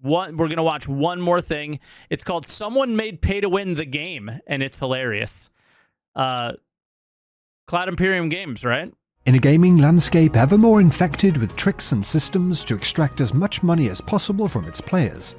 We're going to watch one more thing. It's called Someone Made Pay to Win the Game, and it's hilarious. Cloud Imperium Games, right? In a gaming landscape ever more infected with tricks and systems to extract as much money as possible from its players,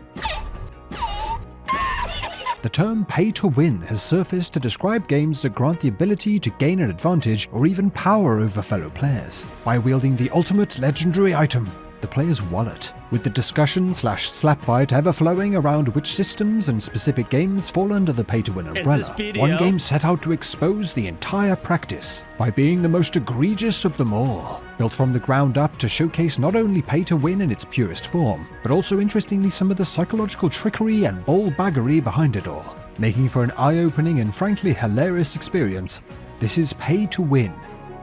the term pay to win has surfaced to describe games that grant the ability to gain an advantage or even power over fellow players by wielding the ultimate legendary item, the player's wallet, with the discussion/slap fight ever flowing around which systems and specific games fall under the pay-to-win umbrella. One game set out to expose the entire practice by being the most egregious of them all, built from the ground up to showcase not only pay-to-win in its purest form, but also interestingly some of the psychological trickery and ball-baggery behind it all, making for an eye-opening and frankly hilarious experience. This is Pay-to-Win,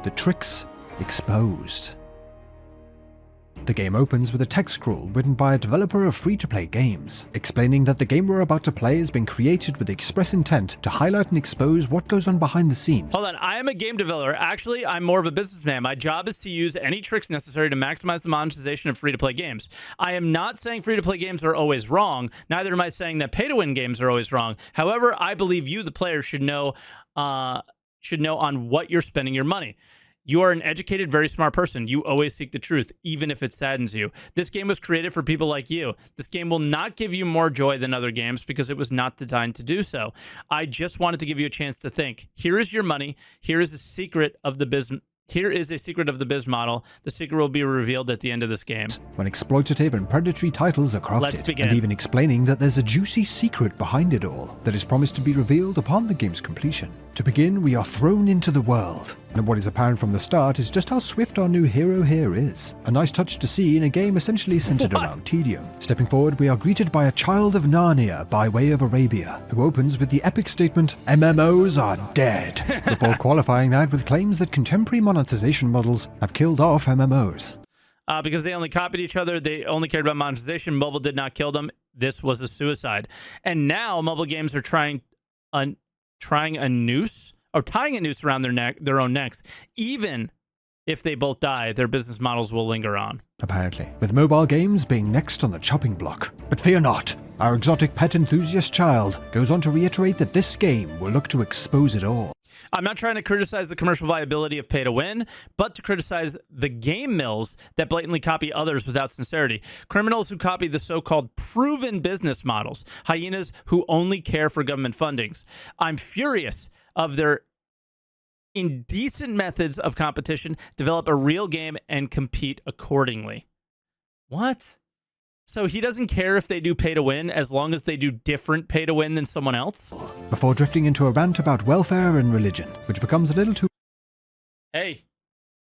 the tricks exposed. The game opens with a text scroll written by a developer of free-to-play games, explaining that the game we're about to play has been created with the express intent to highlight and expose what goes on behind the scenes. Hold on, I am a game developer. Actually, I'm more of a businessman. My job is to use any tricks necessary to maximize the monetization of free-to-play games. I am not saying free-to-play games are always wrong. Neither am I saying that pay-to-win games are always wrong. However, I believe you, the player, should know on what you're spending your money. You are an educated, very smart person. You always seek the truth, even if it saddens you. This game was created for people like you. This game will not give you more joy than other games because it was not designed to do so. I just wanted to give you a chance to think. Here is your money. Here is a secret of the business. Here is a secret of the biz model. The secret will be revealed at the end of this game. When exploitative and predatory titles are crafted, Let's begin. and even explaining that there's a juicy secret behind it all that is promised to be revealed upon the game's completion. To begin, we are thrown into the world, and what is apparent from the start is just how swift our new hero here is. A nice touch to see in a game essentially centered around tedium. Stepping forward, we are greeted by a child of Narnia by way of Arabia, who opens with the epic statement, "MMOs are dead," before qualifying that with claims that contemporary monetization models have killed off MMOs. Because they only copied each other, they only cared about monetization. Mobile did not kill them. This was a suicide. And now mobile games are tying a noose around their own necks. Even if they both die, their business models will linger on. Apparently, with mobile games being next on the chopping block. But fear not, our exotic pet enthusiast child goes on to reiterate that this game will look to expose it all. I'm not trying to criticize the commercial viability of pay to win, but to criticize the game mills that blatantly copy others without sincerity. Criminals who copy the so-called proven business models. Hyenas who only care for government fundings. I'm furious of their indecent methods of competition, develop a real game, and compete accordingly. What? So he doesn't care if they do pay to win as long as they do different pay to win than someone else? Before drifting into a rant about welfare and religion, which becomes a little too... Hey,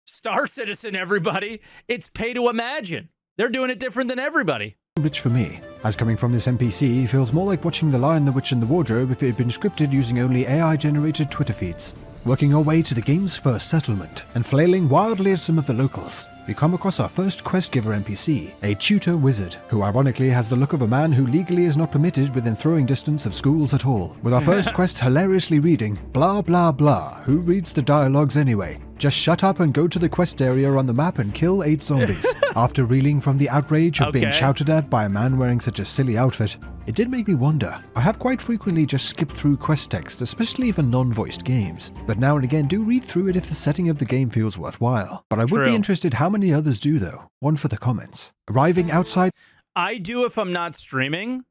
Star Citizen, everybody. It's pay to imagine. They're doing it different than everybody. Rich for me, as coming from this NPC feels more like watching The Lion, the Witch and the Wardrobe if it had been scripted using only AI-generated Twitter feeds. Working our way to the game's first settlement, and flailing wildly at some of the locals, we come across our first quest giver NPC, a tutor wizard, who ironically has the look of a man who legally is not permitted within throwing distance of schools at all. With our first quest hilariously reading, blah blah blah, who reads the dialogues anyway? Just shut up and go to the quest area on the map and kill 8 zombies. After reeling from the outrage of being shouted at by a man wearing such a silly outfit, it did make me wonder. I have quite frequently just skipped through quest text, especially for non-voiced games, but now and again do read through it if the setting of the game feels worthwhile. But I would be interested how many others do though. One for the comments. Arriving outside... I do if I'm not streaming.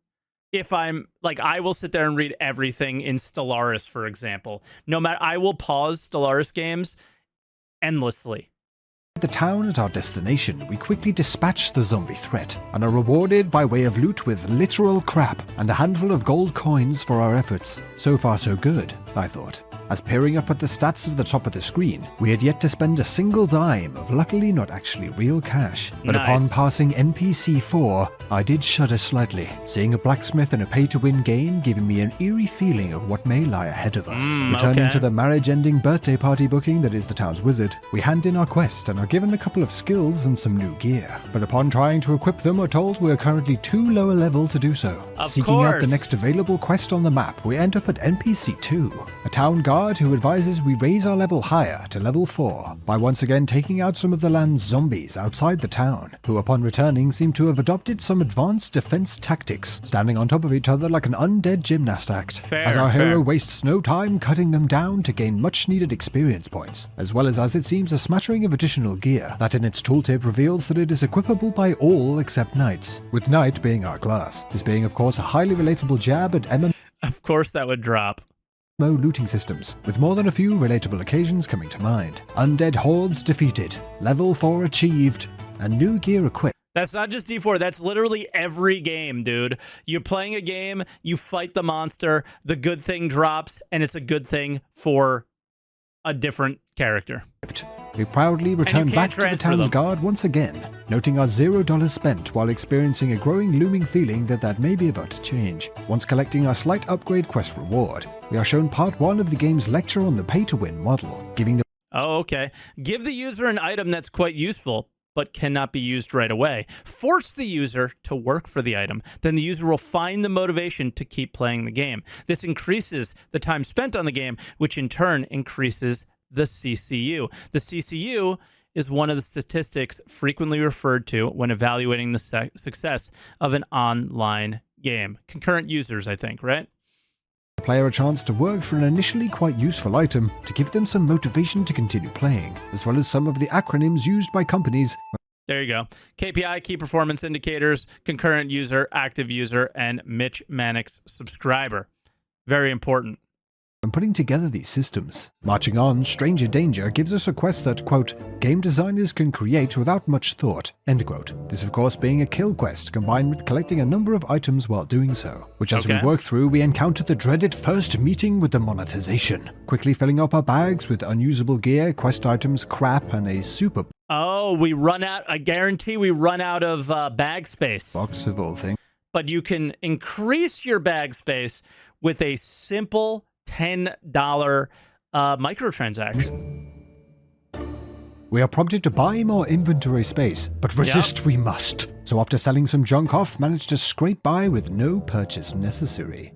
If I'm, like, I will sit there and read everything in Stellaris, for example. No matter, I will pause Stellaris games endlessly. The town at our destination, we quickly dispatch the zombie threat and are rewarded by way of loot with literal crap and a handful of gold coins for our efforts. So far so good, I thought. As peering up at the stats at the top of the screen, we had yet to spend a single dime of luckily not actually real cash. But upon passing NPC 4, I did shudder slightly, seeing a blacksmith in a pay-to-win game giving me an eerie feeling of what may lie ahead of us. Returning to the marriage-ending birthday party booking that is the town's wizard, we hand in our quest and are given a couple of skills and some new gear. But upon trying to equip them, we're told we're currently too low a level to do so. Seeking out the next available quest on the map, we end up at NPC 2, a town guard guard who advises we raise our level higher to level 4 by once again taking out some of the land's zombies outside the town, who upon returning seem to have adopted some advanced defense tactics, standing on top of each other like an undead gymnast act, as our hero wastes no time cutting them down to gain much needed experience points, as well as it seems a smattering of additional gear that in its tooltip reveals that it is equipable by all except knights, with knight being our class, this being of course a highly relatable jab at MMO Of course that would drop. looting systems, with more than a few relatable occasions coming to mind. Undead hordes defeated, level 4 achieved, and new gear equipped. That's not just D4, that's literally every game, dude. You're playing a game, you fight the monster, the good thing drops, and it's a good thing for a different character. We proudly return back to the town's guard once again, noting our $0 spent while experiencing a growing looming feeling that may be about to change. Once collecting our slight upgrade quest reward, we are shown part 1 of the game's lecture on the pay-to-win model, giving the Oh, okay. Give the user an item that's quite useful, but cannot be used right away. Force the user to work for the item. Then the user will find the motivation to keep playing the game. This increases the time spent on the game, which in turn increases the CCU. The CCU is one of the statistics frequently referred to when evaluating the success of an online game. Concurrent users, I think, right? player a chance to work for an initially quite useful item to give them some motivation to continue playing, as well as some of the acronyms used by companies. There you go. KPI, key performance indicators, concurrent user, active user, and Mitch Mannix subscriber. Very important. And putting together these systems. Marching on, Stranger Danger gives us a quest that, quote, game designers can create without much thought, end quote. This of course being a kill quest combined with collecting a number of items while doing so, which as we work through we encounter the dreaded first meeting with the monetization, quickly filling up our bags with unusable gear, quest items, crap, and a super Oh, we run out, I guarantee we run out of bag space. box of all things. But you can increase your bag space with a simple $10 microtransaction. We are prompted to buy more inventory space, but resist we must. So after selling some junk off, managed to scrape by with no purchase necessary.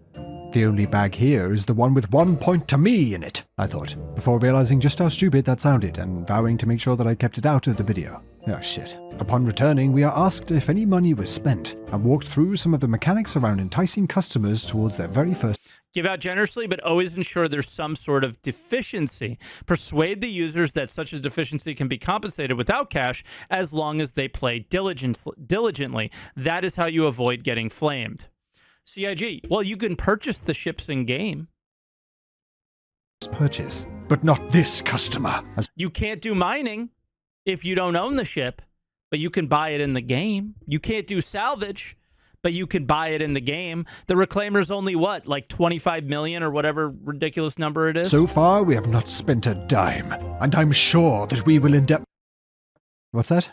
The only bag here is the one with 1 point to me in it, I thought, before realizing just how stupid that sounded and vowing to make sure that I kept it out of the video. Oh shit. Upon returning, we are asked if any money was spent and walked through some of the mechanics around enticing customers towards their very first. Give out generously, but always ensure there's some sort of deficiency. Persuade the users that such a deficiency can be compensated without cash as long as they play diligently. That is how you avoid getting flamed. CIG. Well, you can purchase the ships in game. Purchase, but not this customer. You can't do mining if you don't own the ship, but you can buy it in the game. You can't do salvage, but you can buy it in the game. The Reclaimer's only what, like 25 million or whatever ridiculous number it is? So far, we have not spent a dime, and I'm sure that we will end up. What's that?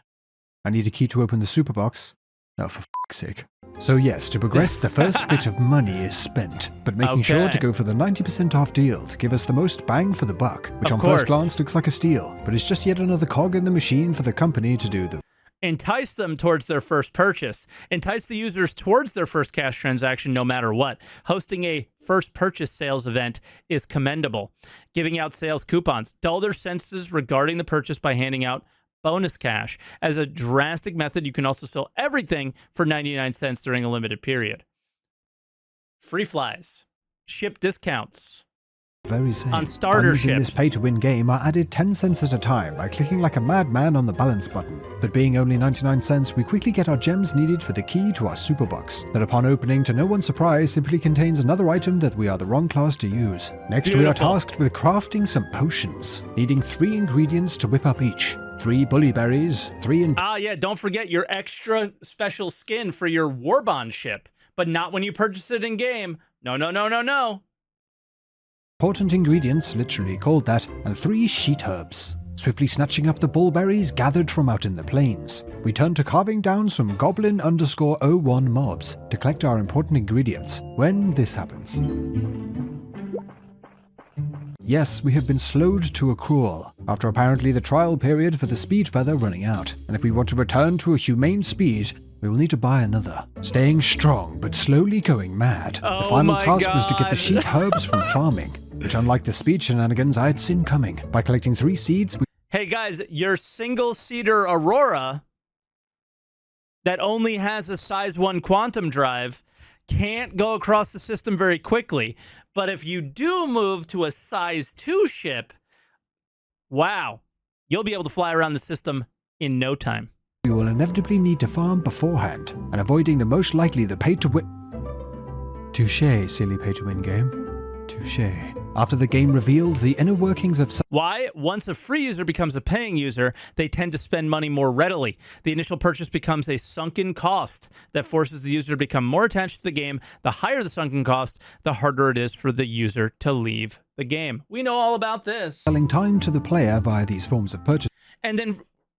I need a key to open the super box. Oh, for f***'s sake. So yes, to progress, the first bit of money is spent, but making sure to go for the 90% off deal to give us the most bang for the buck, which on first glance looks like a steal, but it's just yet another cog in the machine for the company to do the. Entice them towards their first purchase. Entice the users towards their first cash transaction no matter what. Hosting a first purchase sales event is commendable. Giving out sales coupons. Dull their senses regarding the purchase by handing out bonus cash. As a drastic method, you can also sell everything for 99 cents during a limited period. Free flies. Ship discounts. Very same. On starter Diamonds ships. In this pay-to-win game are added 10 cents at a time by clicking like a madman on the balance button. But being only 99 cents, we quickly get our gems needed for the key to our super box, that upon opening, to no one's surprise, simply contains another item that we are the wrong class to use. Next, we are tasked with crafting some potions, needing 3 ingredients to whip up each. 3 bully berries, 3 and... Ah, yeah, don't forget your extra special skin for your Warbond ship, but not when you purchase it in-game. No, no, no, no, no. Important ingredients, literally called that, and 3 sheet herbs. Swiftly snatching up the bullberries gathered from out in the plains, we turn to carving down some goblin_01 mobs to collect our important ingredients when this happens. Yes, we have been slowed to a crawl, after apparently the trial period for the speed feather running out, and if we want to return to a humane speed, we will need to buy another. Staying strong, but slowly going mad. The final task was to get the sheet herbs from farming, which unlike the speed shenanigans I had seen coming. By collecting 3 seeds, Hey guys, your single-seater Aurora that only has a size 1 quantum drive can't go across the system very quickly. But if you do move to a size 2 ship, wow, you'll be able to fly around the system in no time. we will inevitably need to farm beforehand, and avoiding the most likely the pay-to-win... Touché, silly pay-to-win game. Touché. After the game revealed the inner workings of... Why? Once a free user becomes a paying user, they tend to spend money more readily. The initial purchase becomes a sunken cost that forces the user to become more attached to the game. The higher the sunken cost, the harder it is for the user to leave the game. We know all about this. Selling time to the player via these forms of purchase. And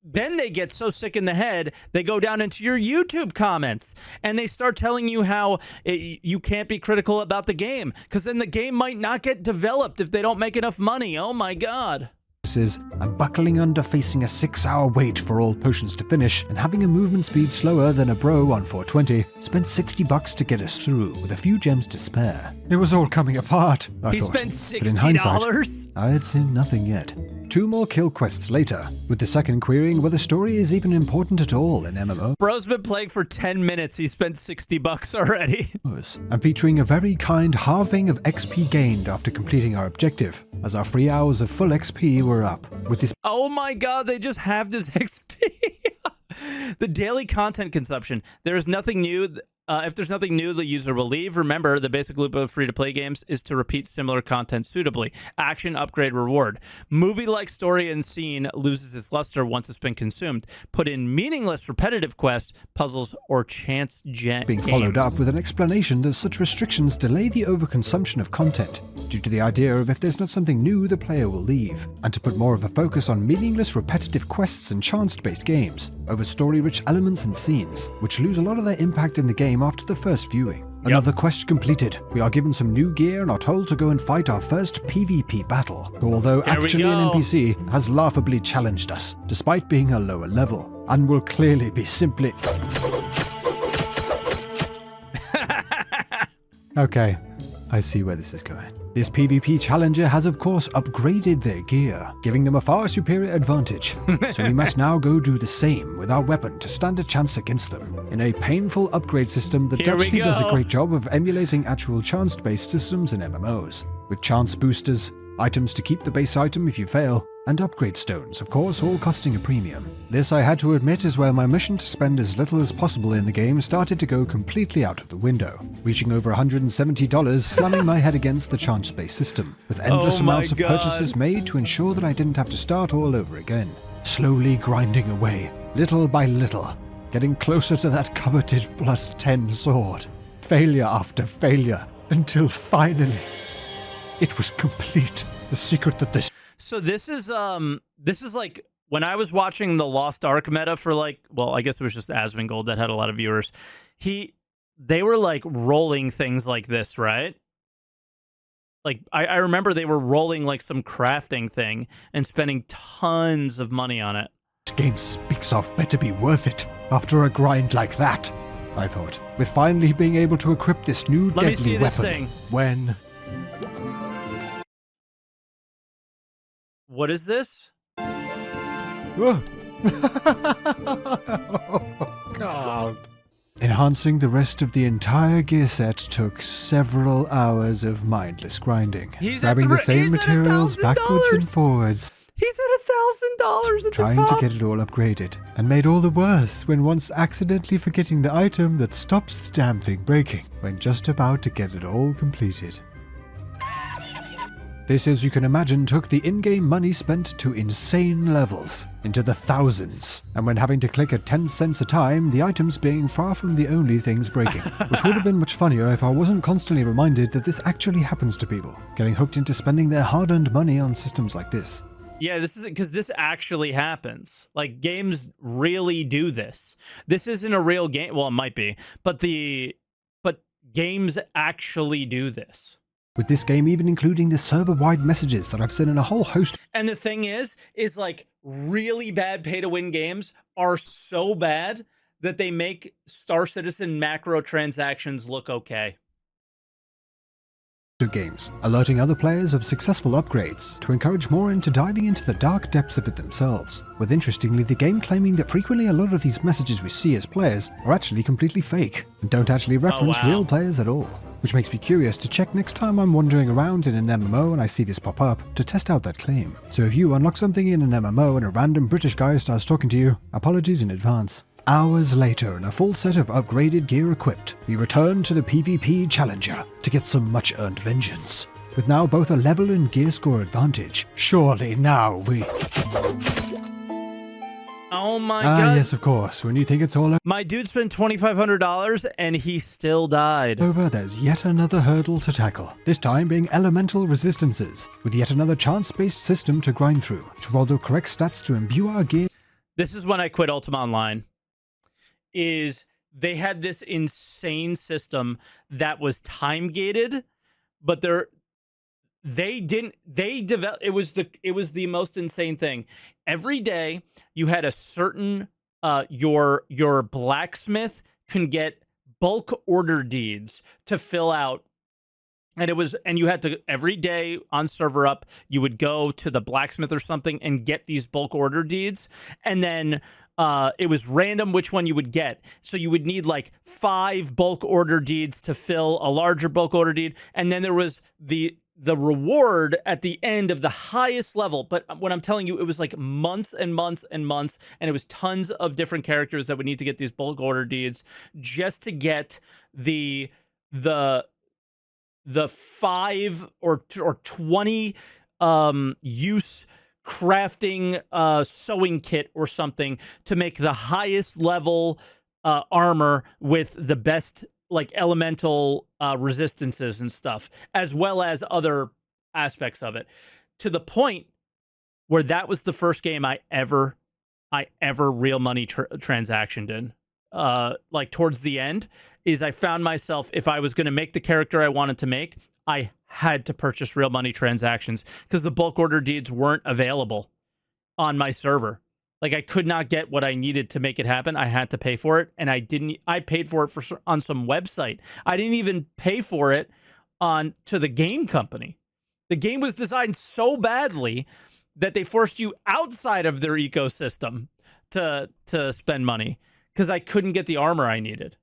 then they get so sick in the head, they go down into your YouTube comments and they start telling you how you can't be critical about the game because then the game might not get developed if they don't make enough money. Oh my God. And buckling under facing a 6-hour wait for all potions to finish and having a movement speed slower than a bro on 420, spent $60 to get us through with a few gems to spare. It was all coming apart, I He thought. spent But in hindsight, $60? I had seen nothing yet. 2 more kill quests later, with the second querying whether story is even important at all in MMO. Bro's been playing for 10 minutes. He spent $60 already. And featuring a very kind halving of XP gained after completing our objective, as our 3 hours of full XP were up. With this Oh my God, they just halved his XP. The daily content consumption. There is nothing new. If there's nothing new, the user will leave. Remember, the basic loop of free-to-play games is to repeat similar content suitably. Action, upgrade, reward. Movie-like story and scene loses its luster once it's been consumed. Put in meaningless, repetitive quests, puzzles, or chance being followed up with an explanation that such restrictions delay the overconsumption of content, due to the idea of if there's not something new, the player will leave, and to put more of a focus on meaningless, repetitive quests and chance-based games, over story-rich elements and scenes, which lose a lot of their impact in the game after the first viewing. Another quest completed. We are given some new gear and are told to go and fight our first PvP battle, who although actually an NPC, has laughably challenged us, despite being a lower level, and will clearly be simply... Okay, I see where this is going. This PvP challenger has of course upgraded their gear, giving them a far superior advantage, so we must now go do the same with our weapon to stand a chance against them, in a painful upgrade system that actually does a great job of emulating actual chance-based systems in MMOs, with chance boosters, items to keep the base item if you fail, and upgrade stones, of course, all costing a premium. This, I had to admit, is where my mission to spend as little as possible in the game started to go completely out of the window, reaching over $170, slamming my head against the chance-based system, with endless amounts of purchases made to ensure that I didn't have to start all over again. Slowly grinding away, little by little, getting closer to that coveted +10 sword. Failure after failure, until finally, it was complete. The secret that this... So this is like when I was watching the Lost Ark meta for like, well, I guess it was just Asmongold that had a lot of viewers. They were like rolling things like this, right? Like I remember they were rolling like some crafting thing and spending tons of money on it. This game speaks of better be worth it after a grind like that, I thought, with finally being able to equip this new deadly Let me see weapon. this thing. When... What is this? Oh. Oh, God. Enhancing the rest of the entire gear set took several hours of mindless grinding. Grabbing the same materials backwards and forwards. He's at $1,000 at the top. Trying to get it all upgraded. And made all the worse when once accidentally forgetting the item that stops the damn thing breaking when just about to get it all completed. This, as you can imagine, took the in-game money spent to insane levels, into the thousands, and when having to click at 10 cents a time, the items being far from the only things breaking, which would have been much funnier if I wasn't constantly reminded that this actually happens to people, getting hooked into spending their hard-earned money on systems like this. Yeah, this is because this actually happens. Like, games really do this. This isn't a real game. Well, it might be, but games actually do this. With this game even including the server-wide messages that I've seen in a whole host. And the thing is like really bad pay-to-win games are so bad that they make Star Citizen macro transactions look okay. games, alerting other players of successful upgrades to encourage more into diving into the dark depths of it themselves, with interestingly the game claiming that frequently a lot of these messages we see as players are actually completely fake and don't actually reference real players at all. Which makes me curious to check next time I'm wandering around in an MMO and I see this pop up to test out that claim. So if you unlock something in an MMO and a random British guy starts talking to you, apologies in advance. Hours later, and a full set of upgraded gear equipped, we return to the PvP Challenger to get some much-earned vengeance. With now both a level and gear score advantage, surely now we... Oh my god. Yes, of course. When you think it's all My dude spent $2,500 and he still died. over, there's yet another hurdle to tackle. This time being elemental resistances, with yet another chance-based system to grind through, to roll the correct stats to imbue our gear. This is when I quit Ultima Online. Is they had this insane system that was time gated, but they developed it was the most insane thing. Every day you had a certain your blacksmith can get bulk order deeds to fill out, and you had to every day on server up you would go to the blacksmith or something and get these bulk order deeds, and then it was random which one you would get. So you would need like 5 bulk order deeds to fill a larger bulk order deed, and then there was the reward at the end of the highest level. But when I'm telling you, it was like months and months and months, and it was tons of different characters that would need to get these bulk order deeds just to get the 5 or 20 use crafting sewing kit or something to make the highest level armor with the best like elemental resistances and stuff, as well as other aspects of it, to the point where that was the first game I ever real money transactioned in. Like towards the end is I found myself, if I was going to make the character I wanted to make, I had to purchase real money transactions because the bulk order deeds weren't available on my server. Like I could not get what I needed to make it happen. I had to pay for it, and I paid for it on some website. I didn't even pay for it to the game company. The game was designed so badly that they forced you outside of their ecosystem to spend money because I couldn't get the armor I needed.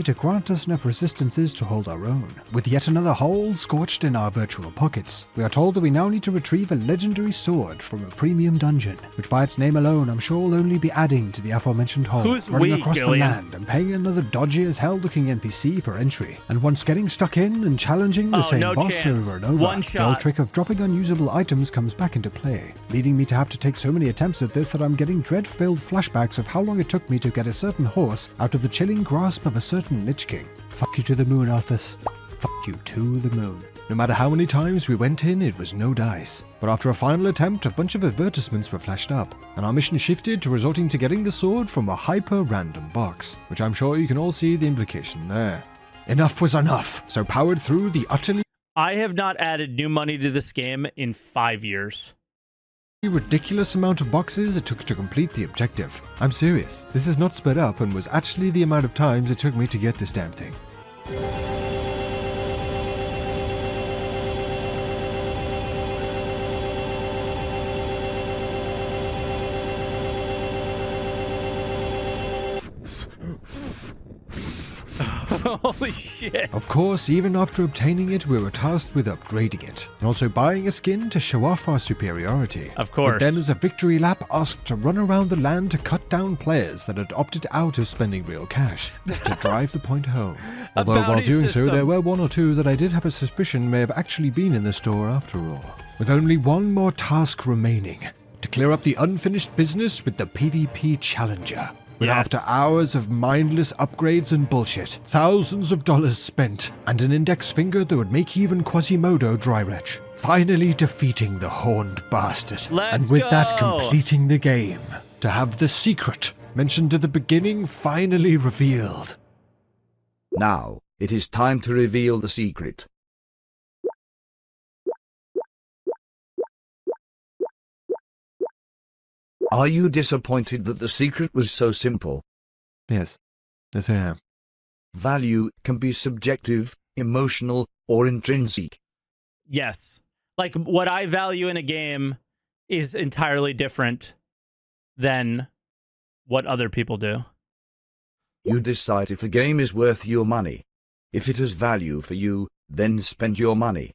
To grant us enough resistances to hold our own. With yet another hole scorched in our virtual pockets, we are told that we now need to retrieve a legendary sword from a premium dungeon, which by its name alone I'm sure will only be adding to the aforementioned hole, Who's running we, across Gillian? the land and paying another dodgy as hell looking NPC for entry. And once getting stuck in and challenging the same no boss chance. over and over, One the shot. old trick of dropping unusable items comes back into play, leading me to have to take so many attempts at this that I'm getting dread-filled flashbacks of how long it took me to get a certain horse out of the chilling grasp of a certain Lich King. Fuck you to the moon, Arthas. Fuck you to the moon. No matter how many times we went in, it was no dice. But after a final attempt, a bunch of advertisements were flashed up, and our mission shifted to resorting to getting the sword from a hyper-random box, which I'm sure you can all see the implication there. Enough was enough, so powered through the utterly I have not added new money to this game in 5 years. ridiculous amount of boxes it took to complete the objective. I'm serious. This is not sped up and was actually the amount of times it took me to get this damn thing. Holy shit. Of course, even after obtaining it, we were tasked with upgrading it, and also buying a skin to show off our superiority. Of course. But then as a victory lap, asked to run around the land to cut down players that had opted out of spending real cash, to drive the point home. Although while bounty doing so, system. there were one or two that I did have a suspicion may have actually been in the store after all. With only one more task remaining, to clear up the unfinished business with the PvP Challenger. With Yes. after hours of mindless upgrades and bullshit, thousands of dollars spent, and an index finger that would make even Quasimodo dry retch, finally defeating the horned bastard. Let's and with that go! completing the game, to have the secret, mentioned at the beginning, finally revealed. Now, it is time to reveal the secret. Are you disappointed that the secret was so simple? Yes. Yes, I am. Value can be subjective, emotional, or intrinsic? Yes. Like, what I value in a game is entirely different than what other people do. You decide if a game is worth your money. If it has value for you, then spend your money.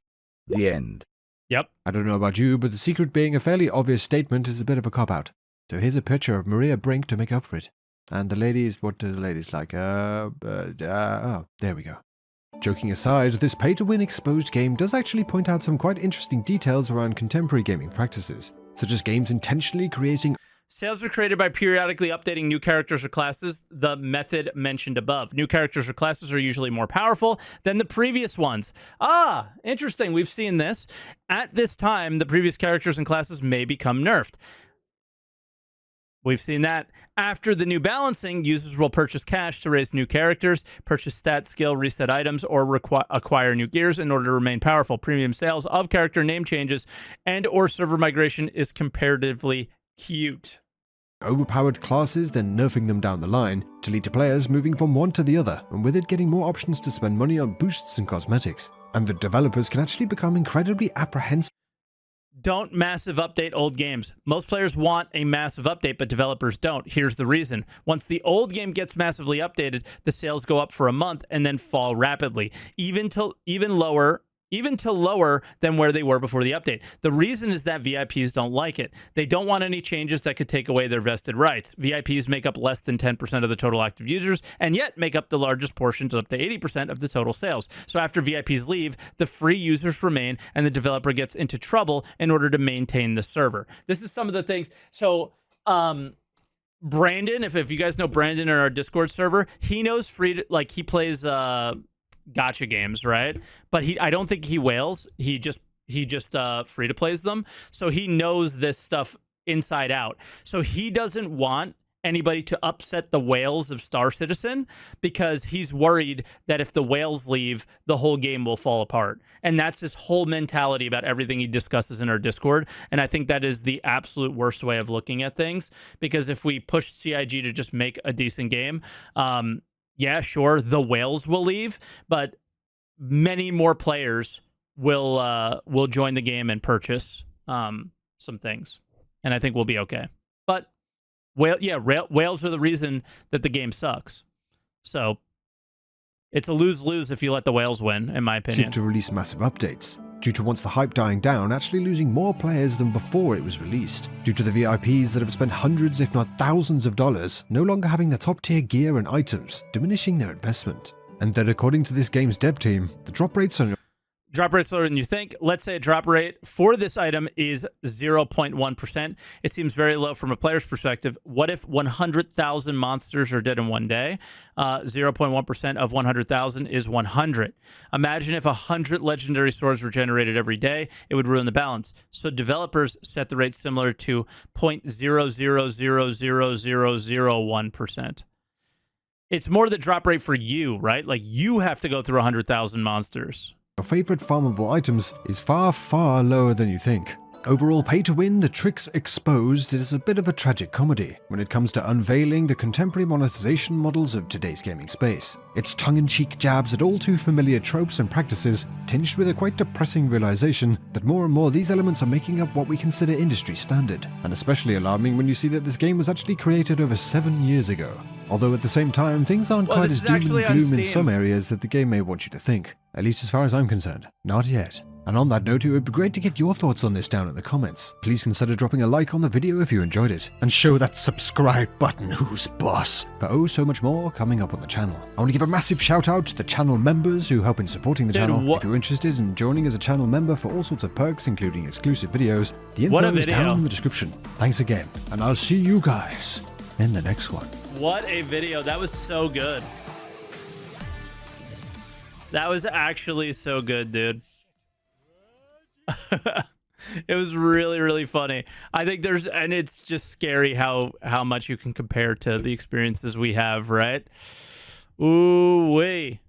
The end. Yep. I don't know about you, but the secret being a fairly obvious statement is a bit of a cop-out. So here's a picture of Maria Brink to make up for it. And the ladies, what do the ladies like? Oh, there we go. Joking aside, this pay-to-win exposed game does actually point out some quite interesting details around contemporary gaming practices, such as games intentionally creating Sales are created by periodically updating new characters or classes, the method mentioned above. New characters or classes are usually more powerful than the previous ones. Ah, interesting. We've seen this. At this time, the previous characters and classes may become nerfed. We've seen that. After the new balancing, users will purchase cash to raise new characters, purchase stat, skill, reset items, or acquire new gears in order to remain powerful. Premium sales of character name changes and or server migration is comparatively cute. overpowered classes, then nerfing them down the line, to lead to players moving from one to the other, and with it getting more options to spend money on boosts and cosmetics. And the developers can actually become incredibly apprehensive. Don't massive update old games. Most players want a massive update, but developers don't. Here's the reason. Once the old game gets massively updated, the sales go up for a month and then fall rapidly, even to lower than where they were before the update. The reason is that VIPs don't like it. They don't want any changes that could take away their vested rights. VIPs make up less than 10% of the total active users, and yet make up the largest portions, up to 80% of the total sales. So after VIPs leave, the free users remain, and the developer gets into trouble in order to maintain the server. This is some of the things. So, Brandon, if you guys know Brandon in our Discord server, he knows he plays gacha games, right? But I don't think he whales. He just free to plays them. So he knows this stuff inside out. So he doesn't want anybody to upset the whales of Star Citizen because he's worried that if the whales leave, the whole game will fall apart. And that's his whole mentality about everything he discusses in our Discord. And I think that is the absolute worst way of looking at things, because if we push CIG to just make a decent game, yeah, sure, the whales will leave, but many more players will join the game and purchase some things, and I think we'll be okay. But whales are the reason that the game sucks. So it's a lose-lose if you let the whales win, in my opinion. To release massive updates, due to once the hype dying down, actually losing more players than before it was released, due to the VIPs that have spent hundreds if not thousands of dollars no longer having the top tier gear and items, diminishing their investment. And that according to this game's dev team, the drop rates are lower than you think. Let's say a drop rate for this item is 0.1%. It seems very low from a player's perspective. What if 100,000 monsters are dead in one day? 0.1% of 100,000 is 100. Imagine if 100 legendary swords were generated every day. It would ruin the balance. So developers set the rate similar to 0.0000001%. It's more the drop rate for you, right? Like, you have to go through 100,000 monsters. your favorite farmable items is far, far lower than you think. Overall, pay to win, the tricks exposed, is a bit of a tragic comedy when it comes to unveiling the contemporary monetization models of today's gaming space. Its tongue-in-cheek jabs at all too familiar tropes and practices, tinged with a quite depressing realization that more and more these elements are making up what we consider industry standard, and especially alarming when you see that this game was actually created over 7 years ago. Although at the same time, things aren't quite as doom and gloom in some areas that the game may want you to think. At least as far as I'm concerned. Not yet. And on that note, it would be great to get your thoughts on this down in the comments. Please consider dropping a like on the video if you enjoyed it, and show that subscribe button who's boss, for oh so much more coming up on the channel. I want to give a massive shout out to the channel members who help in supporting the channel. If you're interested in joining as a channel member for all sorts of perks, including exclusive videos, the info is down in the description. Thanks again, and I'll see you guys in the next one. What a video. That was so good. That was actually so good, dude. It was really, really funny. I think and it's just scary how much you can compare to the experiences we have, right? Ooh wee.